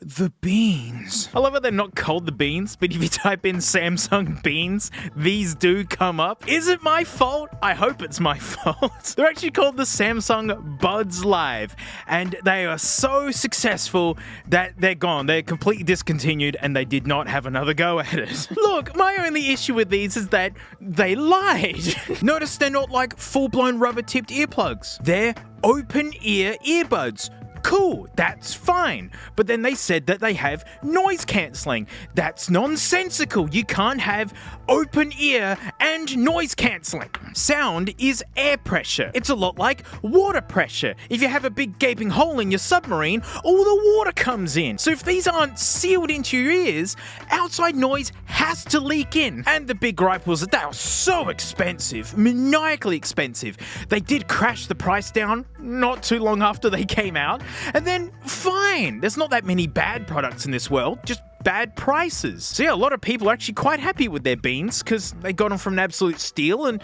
the beans. I love how they're not called the beans, but if you type in Samsung beans, these do come up. Is it my fault? I hope it's my fault. They're actually called the Samsung Buds Live, and they are so successful that they're gone. They're completely discontinued, and they did not have another go at it. Look, my only issue with these is that they lied. Notice they're not like full-blown rubber-tipped earplugs. They're open-ear earbuds. Cool, that's fine. But then they said that they have noise cancelling. That's nonsensical. You can't have open ear and noise cancelling. Sound is air pressure. It's a lot like water pressure. If you have a big gaping hole in your submarine, all the water comes in. So if these aren't sealed into your ears, outside noise has to leak in. And the big gripe was that they were so expensive, maniacally expensive. They did crash the price down not too long after they came out. And then, fine, there's not that many bad products in this world, just bad prices. So yeah, a lot of people are actually quite happy with their beans because they got them from an absolute steal, and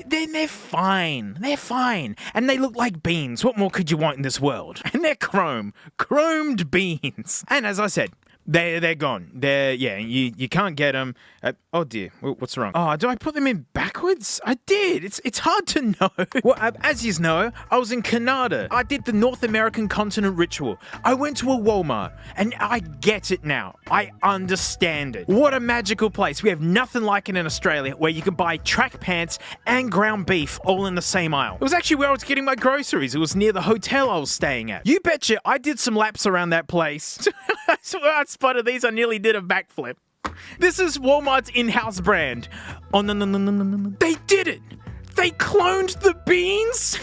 they're fine. They're fine. And they look like beans. What more could you want in this world? And they're chromed beans. And as I said, they're gone. You can't get them. Oh dear, what's wrong? Oh, do I put them in backwards? I did. It's hard to know. Well, as you know, I was in Canada. I did the North American continent ritual. I went to a Walmart, and I get it now. I understand it. What a magical place. We have nothing like it in Australia, where you can buy track pants and ground beef all in the same aisle. It was actually where I was getting my groceries. It was near the hotel I was staying at. You betcha, I did some laps around that place. I swear I spotted these, I nearly did a backflip. This is Walmart's in-house brand. Oh, no. They did it! They cloned the beans?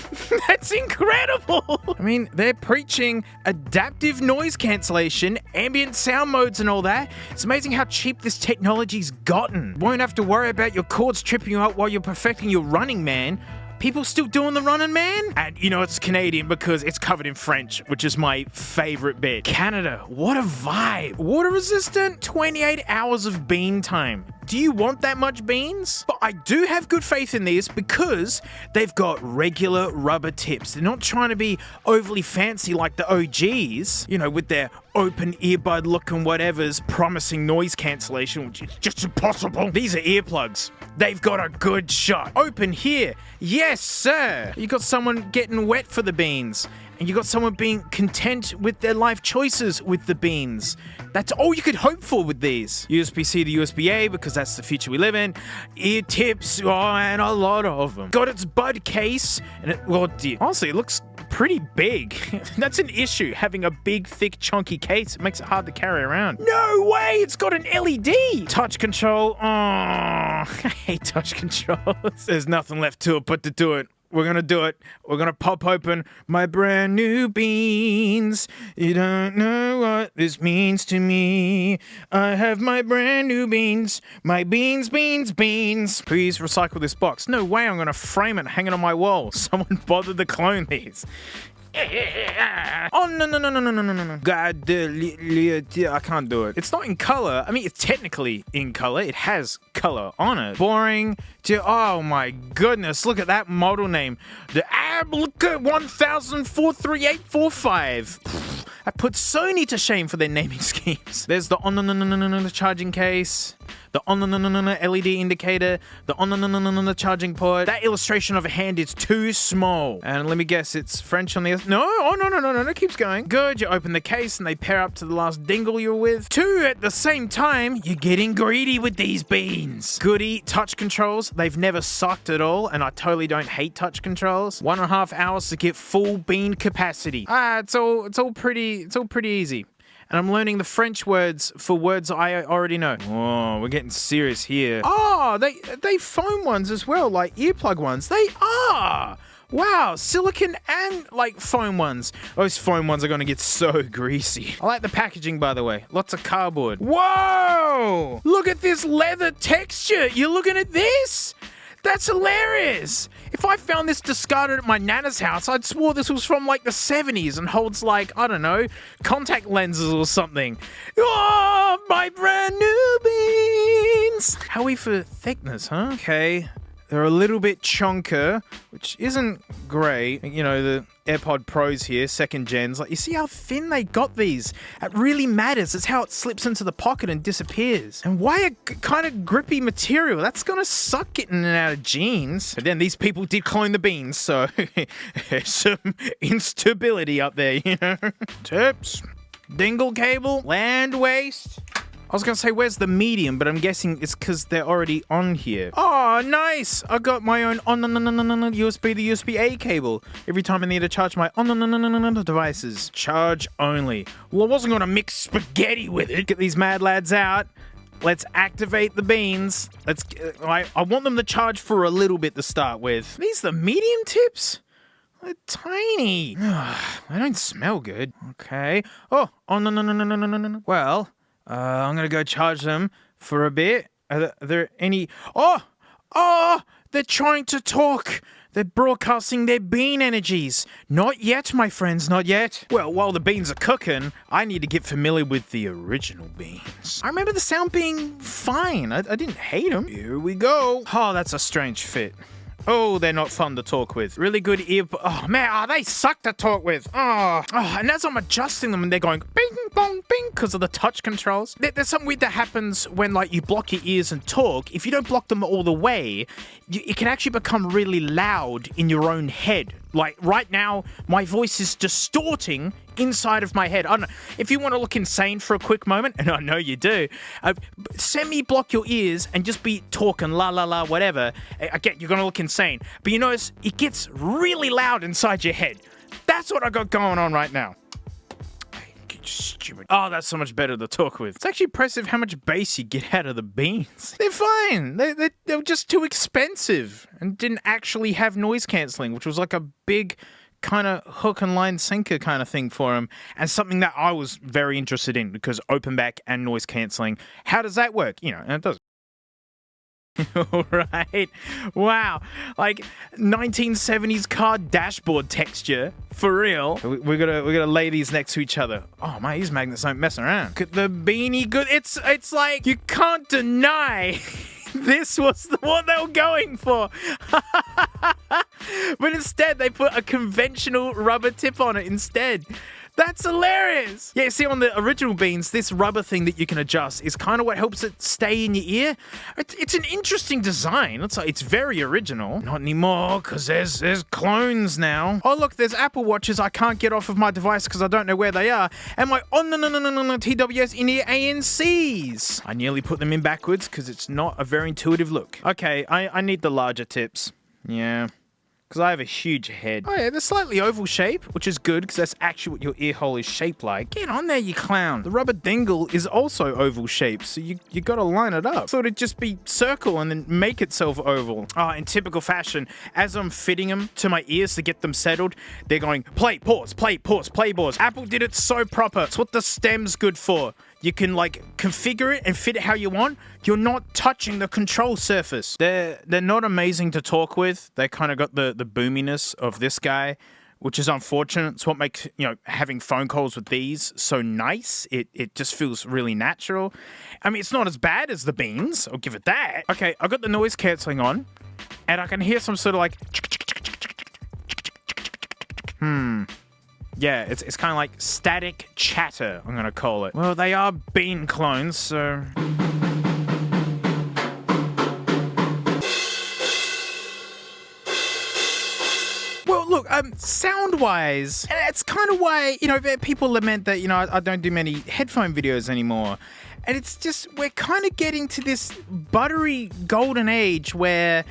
That's incredible! I mean, they're preaching adaptive noise cancellation, ambient sound modes and all that. It's amazing how cheap this technology's gotten. Won't have to worry about your cords tripping you up while you're perfecting your running man. People still doing the running, man? And you know it's Canadian because it's covered in French, which is my favorite bit. Canada, what a vibe. Water resistant, 28 hours of bean time. Do you want that much beans? But I do have good faith in these because they've got regular rubber tips. They're not trying to be overly fancy like the OGs, you know, with their open earbud looking whatevers promising noise cancellation, which is just impossible. These are earplugs. They've got a good shot. Open here. Yes, sir. You got someone getting wet for the beans. And you got someone being content with their life choices with the beans. That's all you could hope for with these. USB-C to USB-A because that's the future we live in. Ear tips, and a lot of them. Got its bud case, and honestly, it looks pretty big. That's an issue, having a big, thick, chunky case. It makes it hard to carry around. No way, it's got an LED. Touch control, I hate touch controls. There's nothing left to it but to do it. We're gonna do it. We're gonna pop open my brand new beans. You don't know what this means to me. I have my brand new beans. My beans. Please recycle this box. No way I'm gonna frame it hanging on my wall. Someone bothered to clone these. Oh, no. God, I can't do it. It's not in color. I mean, it's technically in color. It has color on it. Boring. Oh my goodness. Look at that model name. Look at 10043845. That puts Sony to shame for their naming schemes. There's the charging case. The LED indicator, the charging port. That illustration of a hand is too small. And let me guess, it's French on the other. No, it keeps going. Good, you open the case and they pair up to the last dingle you're with. 2 at the same time. You're getting greedy with these beans. Goody, touch controls. They've never sucked at all, and I totally don't hate touch controls. 1.5 hours to get full bean capacity. It's all pretty easy. And I'm learning the French words for words I already know. Oh, we're getting serious here. Oh, they foam ones as well, like earplug ones. They are! Wow, silicone and like foam ones. Those foam ones are gonna get so greasy. I like the packaging, by the way. Lots of cardboard. Whoa! Look at this leather texture. You're looking at this? That's hilarious! If I found this discarded at my nana's house, I'd swore this was from like the 70s and holds like, I don't know, contact lenses or something. Oh, my brand new beans! How are we for thickness, huh? Okay. They're a little bit chunker, which isn't great. You know, the AirPod Pros here, second gens. Like, you see how thin they got these? It really matters. It's how it slips into the pocket and disappears. And why a kind of grippy material? That's gonna suck getting it out of jeans. But then these people did clone the beans, so there's some instability up there, you know? Tips. Dingle cable. Land waste. I was going to say, where's the medium? But I'm guessing it's because they're already on here. Oh, nice! I got my own USB to USB-A cable. Every time I need to charge my devices. Charge only. Well, I wasn't going to mix spaghetti with it. Get these mad lads out. Let's activate the beans. I want them to charge for a little bit to start with. Are these the medium tips? They're tiny. They don't smell good. Okay. Oh, no. Well... I'm gonna go charge them for a bit. Are there any... Oh! They're trying to talk! They're broadcasting their bean energies. Not yet, my friends, not yet. Well, while the beans are cooking, I need to get familiar with the original beans. I remember the sound being fine. I didn't hate them. Here we go. Oh, that's a strange fit. Oh, they're not fun to talk with. Really good ear... Oh, man, they suck to talk with. And as I'm adjusting them and they're going bing, bong, bing because of the touch controls. There's something weird that happens when, like, you block your ears and talk. If you don't block them all the way, it can actually become really loud in your own head. Like, right now, my voice is distorting inside of my head. I don't know. If you want to look insane for a quick moment, and I know you do, semi-block your ears and just be talking la la la whatever. Again, you're going to look insane. But you notice it gets really loud inside your head. That's what I got going on right now. Stupid. Oh, that's so much better to talk with. It's actually impressive how much bass you get out of the beans. They're fine. They were just too expensive and didn't actually have noise cancelling, which was like a big kind of hook and line sinker kind of thing for them, and something that I was very interested in because open back and noise cancelling. How does that work? You know, and it does. All right. Wow. Like 1970s car dashboard texture. For real. We're gonna lay these next to each other. Oh man, these magnets don't mess around. Look at the beanie good. It's like you can't deny this was what they were going for. But instead they put a conventional rubber tip on it instead. That's hilarious. Yeah, see, on the original beans, this rubber thing that you can adjust is kind of what helps it stay in your ear. It's an interesting design. It's very original. Not anymore, because there's clones now. Oh, look, there's Apple Watches I can't get off of my device because I don't know where they are. And my TWS in-ear ANCs. I nearly put them in backwards because it's not a very intuitive look. Okay, I need the larger tips. Yeah. Because I have a huge head. Oh yeah, they're slightly oval shape, which is good because that's actually what your ear hole is shaped like. Get on there, you clown. The rubber dingle is also oval shaped, so you gotta line it up. Thought it'd just be circle and then make itself oval. Oh, in typical fashion, as I'm fitting them to my ears to get them settled, they're going play, pause, play, pause, play, pause. Apple did it so proper. It's what the stem's good for. You can like configure it and fit it how you want. You're not touching the control surface. They're not amazing to talk with. They kind of got the boominess of this guy, which is unfortunate. It's what makes, you know, having phone calls with these so nice. It just feels really natural. I mean, it's not as bad as the beans. I'll give it that. Okay, I got the noise cancelling on, and I can hear some sort of like. Yeah, it's kind of like static chatter, I'm going to call it. Well, they are bean clones, so... Well, look, sound-wise, and it's kind of why, you know, people lament that, you know, I don't do many headphone videos anymore. And it's just, we're kind of getting to this buttery golden age where,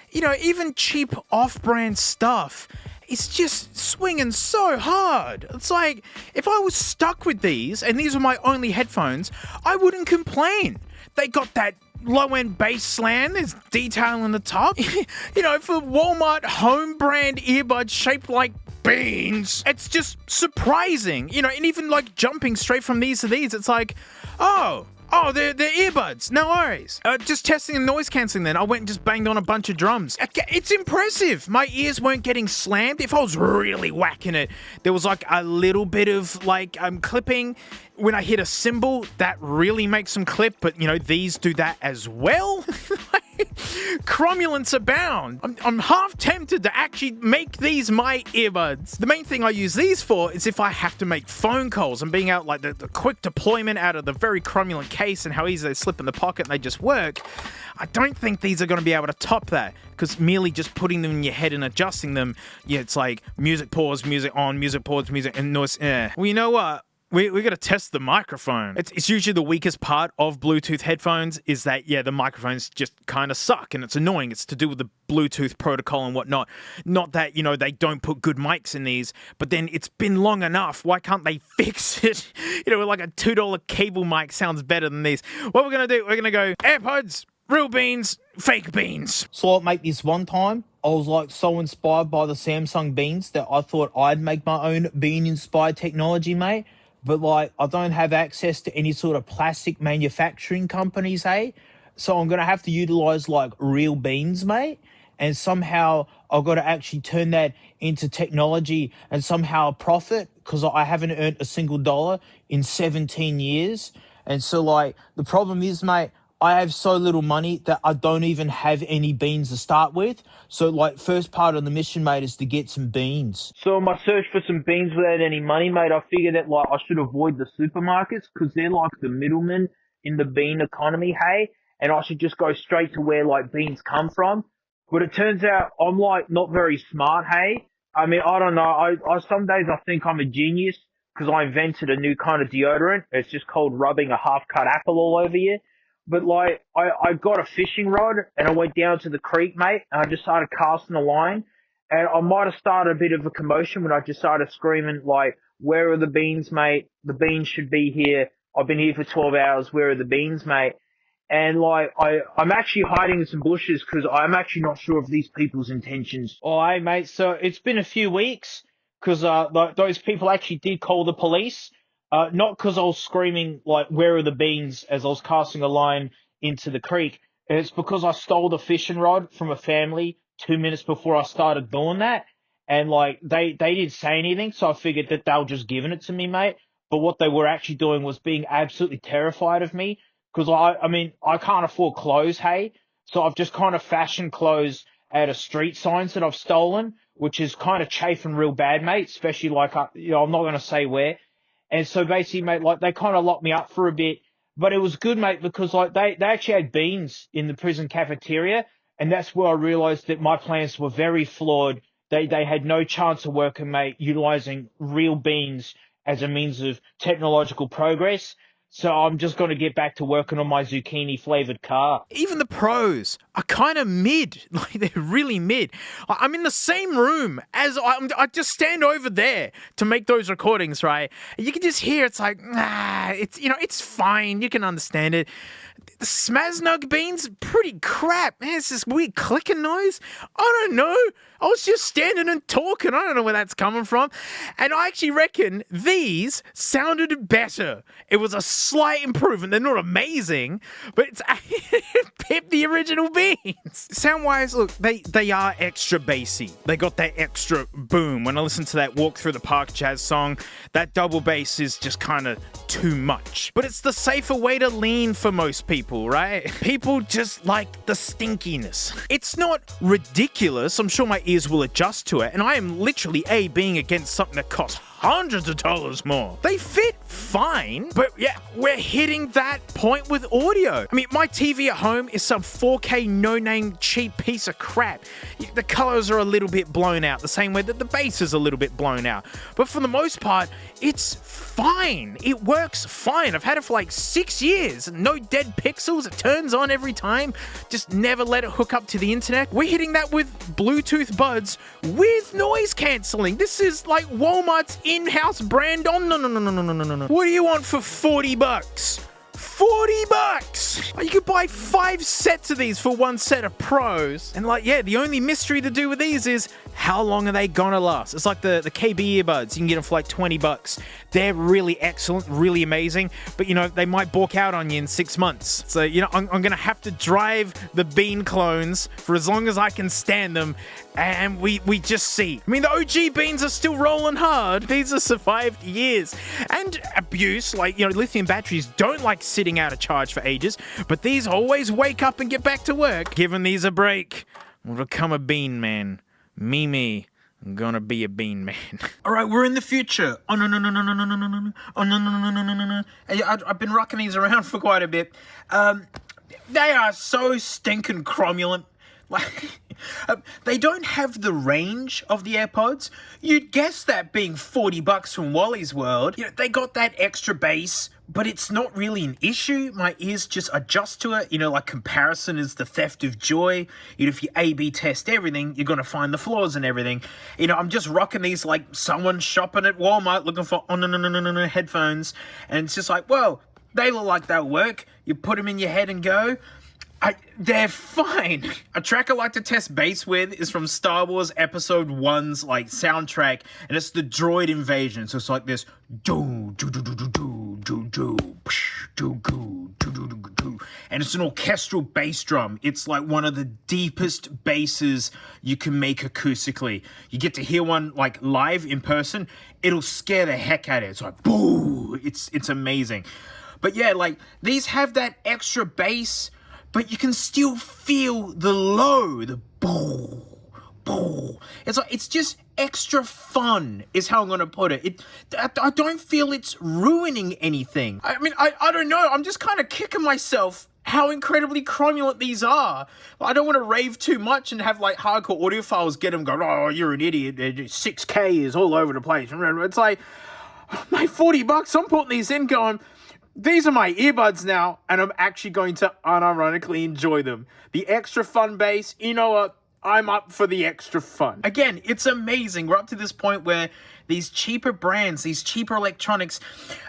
you know, even cheap off-brand stuff... It's just swinging so hard. It's like, if I was stuck with these, and these were my only headphones, I wouldn't complain. They got that low-end bass slam, there's detail in the top. You know, for Walmart home brand earbuds shaped like beans, it's just surprising. You know, and even like jumping straight from these to these, it's like, oh, they're earbuds. No worries. Just testing the noise cancelling then. I went and just banged on a bunch of drums. It's impressive. My ears weren't getting slammed. If I was really whacking it, there was like a little bit of like clipping. When I hit a cymbal, that really makes them clip. But, you know, these do that as well. Cromulence abound. I'm half tempted to actually make these my earbuds. The main thing I use these for is if I have to make phone calls and being out like the quick deployment out of the very cromulent case and how easy they slip in the pocket and they just work. I don't think these are going to be able to top that, because merely just putting them in your head and adjusting them, yeah, it's like music pause, music on, music pause, music and noise. Well, you know what? We got to test the microphone. It's usually the weakest part of Bluetooth headphones is that, yeah, the microphones just kind of suck and it's annoying. It's to do with the Bluetooth protocol and whatnot. Not that, they don't put good mics in these, but then it's been long enough. Why can't they fix it? Like a $2 cable mic sounds better than these. What we're going to do, we're going to go AirPods, real beans, fake beans. So mate, this one time, I was like so inspired by the Samsung beans that I thought I'd make my own bean-inspired technology, mate. But like, I don't have access to any sort of plastic manufacturing companies, hey? So I'm going to have to utilize like real beans, mate. And somehow I've got to actually turn that into technology and somehow profit, because I haven't earned a single dollar in 17 years. And so like, the problem is, mate, I have so little money that I don't even have any beans to start with. So like, first part of the mission, mate, is to get some beans. So in my search for some beans without any money, mate, I figured that like I should avoid the supermarkets because they're like the middlemen in the bean economy, hey? And I should just go straight to where like beans come from. But it turns out I'm like not very smart, hey? I mean, I don't know. I some days I think I'm a genius because I invented a new kind of deodorant. It's just called rubbing a half-cut apple all over you. But like, I got a fishing rod and I went down to the creek, mate, and I just started casting a line. And I might have started a bit of a commotion when I just started screaming like, where are the beans, mate? The beans should be here. I've been here for 12 hours. Where are the beans, mate? And like, I'm actually hiding in some bushes because I'm actually not sure of these people's intentions. Oh, hey, mate. So it's been a few weeks because those people actually did call the police. Not because I was screaming, like, where are the beans as I was casting a line into the creek. It's because I stole the fishing rod from a family 2 minutes before I started doing that. And, like, they didn't say anything, so I figured that they were just giving it to me, mate. But what they were actually doing was being absolutely terrified of me. Because, I can't afford clothes, hey? So I've just kind of fashioned clothes out of street signs that I've stolen, which is kind of chafing real bad, mate. Especially, like, I'm not going to say where. And so basically, mate, like, they kind of locked me up for a bit. But it was good, mate, because, like, they actually had beans in the prison cafeteria. And that's where I realized that my plans were very flawed. They had no chance of working, mate, utilizing real beans as a means of technological progress. So I'm just going to get back to working on my zucchini-flavored car. Even the pros are kind of mid. Like, they're really mid. I'm in the same room as I just stand over there to make those recordings, right? And you can just hear it's like, it's fine. You can understand it. The Smaznug beans, pretty crap. Man, it's this weird clicking noise. I don't know. I was just standing and talking. I don't know where that's coming from. And I actually reckon these sounded better. It was a slight improvement. They're not amazing, but it's pip the original beans. Sound-wise, look, they are extra bassy. They got that extra boom. When I listen to that Walk Through the Park jazz song, that double bass is just kind of too much. But it's the safer way to lean for most people, right? People just like the stinkiness. It's not ridiculous. I'm sure my ears will adjust to it, and I am literally being against something that costs hundreds of dollars more. They fit fine, but yeah, we're hitting that point with audio. I mean, my TV at home is some 4K no-name cheap piece of crap. The colors are a little bit blown out, the same way that the bass is a little bit blown out. But for the most part, it's fine. It works fine. I've had it for like 6 years. No dead pixels. It turns on every time. Just never let it hook up to the internet. We're hitting that with Bluetooth buds with noise cancelling. This is like Walmart's in-house brand on. No. What do you want for $40? $40! You could buy 5 sets of these for 1 set of pros. And like, yeah, the only mystery to do with these is how long are they gonna last? It's like the KB earbuds. You can get them for like $20. They're really excellent, really amazing. But, they might balk out on you in 6 months. So, I'm gonna have to drive the Bean clones for as long as I can stand them. And we just see. I mean, the OG Beans are still rolling hard. These have survived years. And abuse, like, lithium batteries don't like sitting sitting out of charge for ages, but these always wake up and get back to work. Giving these a break, I'll become a bean man. Me. I'm gonna be a bean man. All right, we're in the future. Oh, no. Oh, no. I've been rocking these around for quite a bit. They are so stinking cromulent. Like, they don't have the range of the AirPods. You'd guess that being $40 from Wally's World. You know, they got that extra bass, but it's not really an issue. My ears just adjust to it. You know, like comparison is the theft of joy. You know, if you A/B test everything, you're gonna find the flaws and everything. You know, I'm just rocking these like someone shopping at Walmart looking for headphones, and it's just like, well, they look like they'll work. You put them in your head and go. They're fine. A track I like to test bass with is from Star Wars Episode 1's like soundtrack, and it's the droid invasion. So it's like this and it's an orchestral bass drum. It's like one of the deepest basses you can make acoustically. You get to hear one like live in person, it'll scare the heck out of it. It's like boo. It's amazing. But yeah, like these have that extra bass, but you can still feel the low, the boo. It's just extra fun is how I'm going to put it. I don't feel it's ruining anything. I mean, I don't know. I'm just kind of kicking myself how incredibly cromulent these are. I don't want to rave too much and have like hardcore audiophiles get them going, oh, you're an idiot. 6K is all over the place. It's like, my $40, I'm putting these in going, these are my earbuds now, and I'm actually going to unironically enjoy them. The extra fun bass, you know what? I'm up for the extra fun. Again, it's amazing. We're up to this point where these cheaper brands, these cheaper electronics,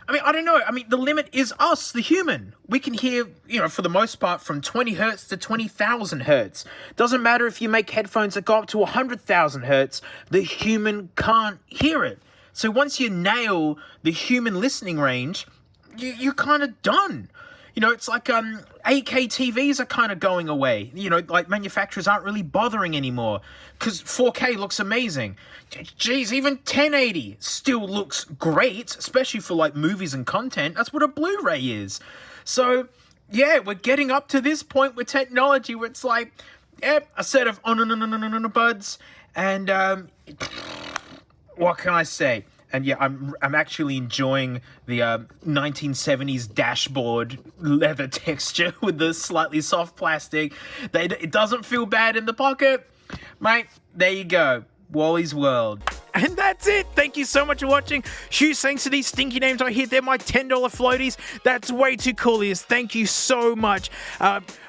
I mean, I don't know. I mean, the limit is us, the human. We can hear, you know, for the most part, from 20 hertz to 20,000 hertz. Doesn't matter if you make headphones that go up to 100,000 hertz, the human can't hear it. So once you nail the human listening range, you're kind of done. You know, it's like 8K TVs are kind of going away. You know, like manufacturers aren't really bothering anymore because 4K looks amazing. Geez, even 1080 still looks great, especially for like movies and content. That's what a Blu-ray is. So, yeah, we're getting up to this point with technology where it's like, yep, a set of buds, and what can I say? And yeah, I'm actually enjoying the 1970s dashboard leather texture with the slightly soft plastic. It doesn't feel bad in the pocket. Mate, there you go. Wally's World. And that's it. Thank you so much for watching. Huge thanks to these stinky names right here. They're my $10 floaties. That's way too cool, Liz. Thank you so much.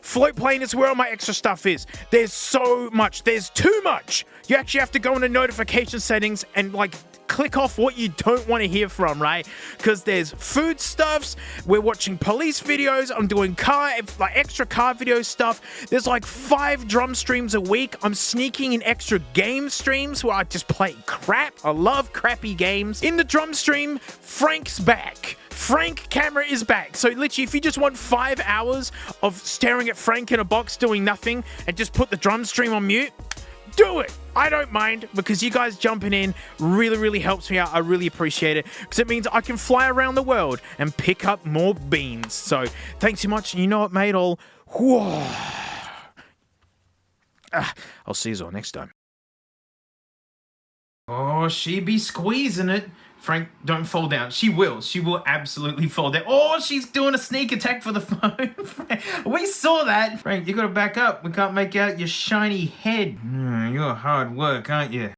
Float plane is where all my extra stuff is. There's so much. There's too much. You actually have to go into notification settings and like click off what you don't want to hear from, right? Because there's food stuffs, we're watching police videos, I'm doing extra car video stuff. There's like 5 drum streams a week. I'm sneaking in extra game streams where I just play crap. I love crappy games. In the drum stream, Frank's back. Frank camera is back. So literally, if you just want 5 hours of staring at Frank in a box doing nothing and just put the drum stream on mute, do it. I don't mind, because you guys jumping in really helps me out. I really appreciate it, because it means I can fly around the world and pick up more beans. So thanks so much. You know what, mate? I'll see you all next time. Oh, she be squeezing it. Frank, don't fall down. She will. She will absolutely fall down. Oh, she's doing a sneak attack for the phone. We saw that. Frank, you gotta back up. We can't make out your shiny head. You're hard work, aren't you?